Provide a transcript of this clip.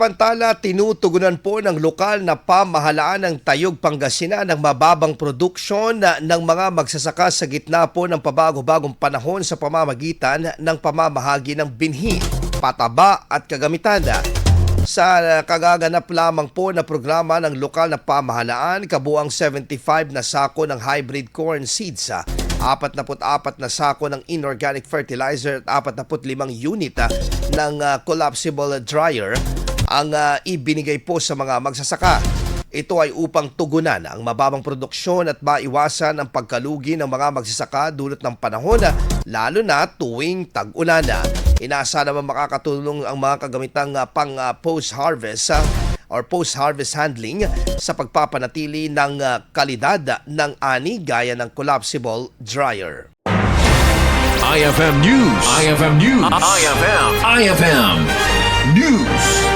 Pantala, tinutugunan po ng lokal na pamahalaan ng Tayog, Pangasinan ng mababang produksyon ng mga magsasaka sa gitna po ng pabago-bagong panahon sa pamamagitan ng pamamahagi ng binhi, pataba at kagamitan. Sa kagaganap lamang po na programa ng lokal na pamahalaan, kabuang 75 na sako ng hybrid corn seeds, 44 na sako ng inorganic fertilizer at 45 unit ng collapsible dryer ang ibinigay po sa mga magsasaka. Ito ay upang tugunan ang mababang produksyon at maiwasan ang pagkalugi ng mga magsasaka dulot ng panahon, lalo na tuwing tag-ulan. Inaasa naman makakatulong ang mga kagamitang pang post-harvest or post-harvest handling sa pagpapanatili ng kalidad ng ani gaya ng collapsible dryer. IFM News. IFM News. IFM News.